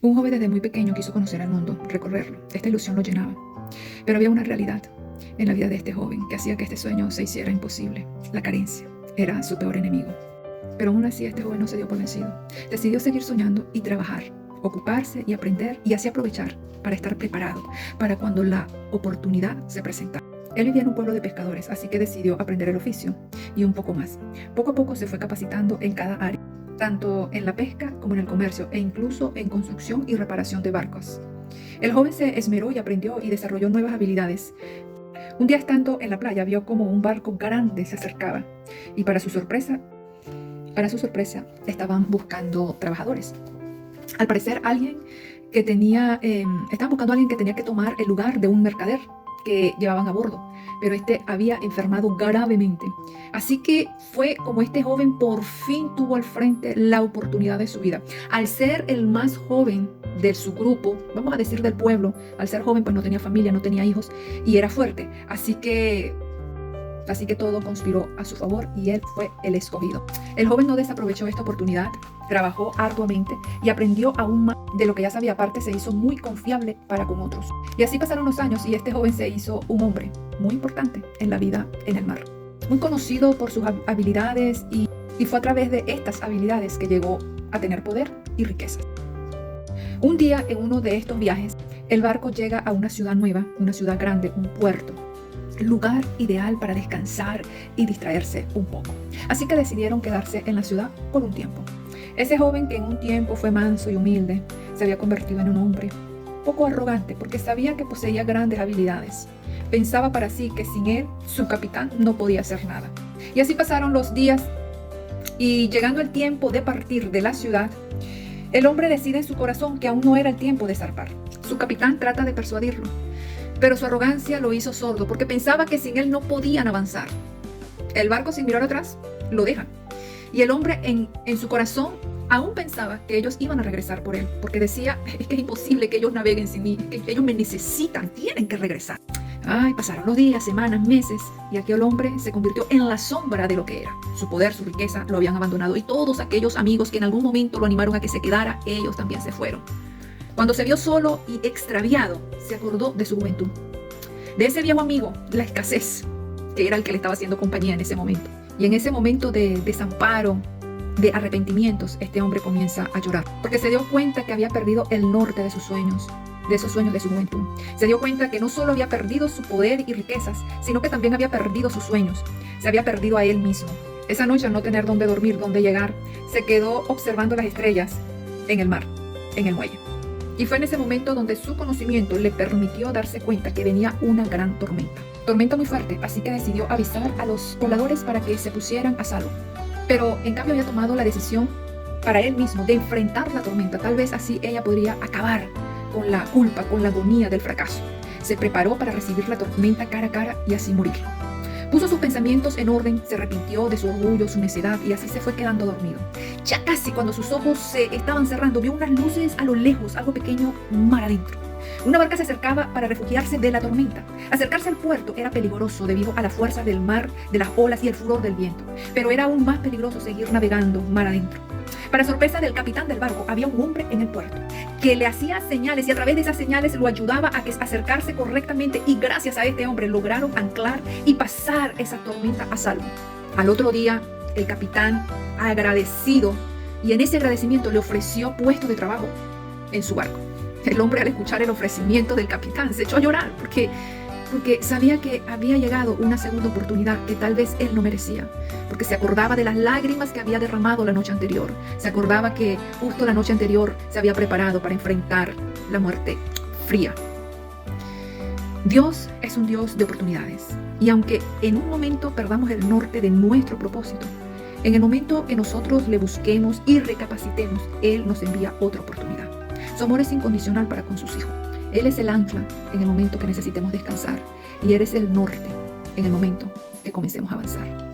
Un joven desde muy pequeño quiso conocer el mundo, recorrerlo. Esta ilusión lo llenaba. Pero había una realidad en la vida de este joven que hacía que este sueño se hiciera imposible. La carencia era su peor enemigo. Pero aún así este joven no se dio por vencido. Decidió seguir soñando y trabajar, ocuparse y aprender y así aprovechar para estar preparado para cuando la oportunidad se presentara. Él vivía en un pueblo de pescadores, así que decidió aprender el oficio y un poco más. Poco a poco se fue capacitando en cada área, tanto en la pesca como en el comercio e incluso en construcción y reparación de barcos. El joven se esmeró y aprendió y desarrolló nuevas habilidades. Un día estando en la playa vio como un barco grande se acercaba y para su sorpresa estaban buscando trabajadores. Al parecer estaban buscando a alguien que tenía que tomar el lugar de un mercader que llevaban a bordo, pero este había enfermado gravemente. Así que fue como este joven por fin tuvo al frente la oportunidad de su vida. Al ser el más joven de su grupo, vamos a decir del pueblo, al ser joven pues no tenía familia, no tenía hijos y era fuerte. Así que todo conspiró a su favor y él fue el escogido. El joven no desaprovechó esta oportunidad, trabajó arduamente y aprendió aún más de lo que ya sabía. Aparte, se hizo muy confiable para con otros. Y así pasaron los años y este joven se hizo un hombre muy importante en la vida en el mar. Muy conocido por sus habilidades y fue a través de estas habilidades que llegó a tener poder y riquezas. Un día en uno de estos viajes, el barco llega a una ciudad nueva, una ciudad grande, un puerto. Lugar ideal para descansar y distraerse un poco. Así que decidieron quedarse en la ciudad por un tiempo. Ese joven que en un tiempo fue manso y humilde, se había convertido en un hombre poco arrogante porque sabía que poseía grandes habilidades. Pensaba para sí que sin él, su capitán no podía hacer nada. Y así pasaron los días y llegando el tiempo de partir de la ciudad, el hombre decide en su corazón que aún no era el tiempo de zarpar. Su capitán trata de persuadirlo, pero su arrogancia lo hizo sordo porque pensaba que sin él no podían avanzar. El barco, sin mirar atrás, lo deja. Y el hombre en su corazón aún pensaba que ellos iban a regresar por él, porque decía, es que es imposible que ellos naveguen sin mí, que ellos me necesitan, tienen que regresar. Ay, pasaron los días, semanas, meses, y aquel hombre se convirtió en la sombra de lo que era. Su poder, su riqueza lo habían abandonado y todos aquellos amigos que en algún momento lo animaron a que se quedara, ellos también se fueron. Cuando se vio solo y extraviado, se acordó de su juventud, de ese viejo amigo, la escasez, que era el que le estaba haciendo compañía en ese momento. Y en ese momento de desamparo, de arrepentimientos, este hombre comienza a llorar, porque se dio cuenta que había perdido el norte de sus sueños, de esos sueños de su juventud. Se dio cuenta que no solo había perdido su poder y riquezas, sino que también había perdido sus sueños, se había perdido a él mismo. Esa noche, al no tener dónde dormir, dónde llegar, se quedó observando las estrellas en el mar, en el muelle. Y fue en ese momento donde su conocimiento le permitió darse cuenta que venía una gran tormenta. Tormenta muy fuerte, así que decidió avisar a los pobladores para que se pusieran a salvo. Pero en cambio había tomado la decisión para él mismo de enfrentar la tormenta. Tal vez así ella podría acabar con la culpa, con la agonía del fracaso. Se preparó para recibir la tormenta cara a cara y así morir. Puso sus pensamientos en orden, se arrepintió de su orgullo, su necedad y así se fue quedando dormido. Ya casi cuando sus ojos se estaban cerrando, vio unas luces a lo lejos, algo pequeño mar adentro. Una barca se acercaba para refugiarse de la tormenta. Acercarse al puerto era peligroso debido a la fuerza del mar, de las olas y el furor del viento. Pero era aún más peligroso seguir navegando mar adentro. Para sorpresa del capitán del barco, había un hombre en el puerto que le hacía señales y a través de esas señales lo ayudaba a acercarse correctamente y gracias a este hombre lograron anclar y pasar esa tormenta a salvo. Al otro día, el capitán, agradecido, y en ese agradecimiento le ofreció puesto de trabajo en su barco. El hombre, al escuchar el ofrecimiento del capitán, se echó a llorar porque sabía que había llegado una segunda oportunidad que tal vez él no merecía, porque se acordaba de las lágrimas que había derramado la noche anterior, se acordaba que justo la noche anterior se había preparado para enfrentar la muerte fría. Dios es un Dios de oportunidades, y aunque en un momento perdamos el norte de nuestro propósito, en el momento que nosotros le busquemos y recapacitemos, Él nos envía otra oportunidad. Su amor es incondicional para con sus hijos. Él es el ancla en el momento que necesitemos descansar y Él es el norte en el momento que comencemos a avanzar.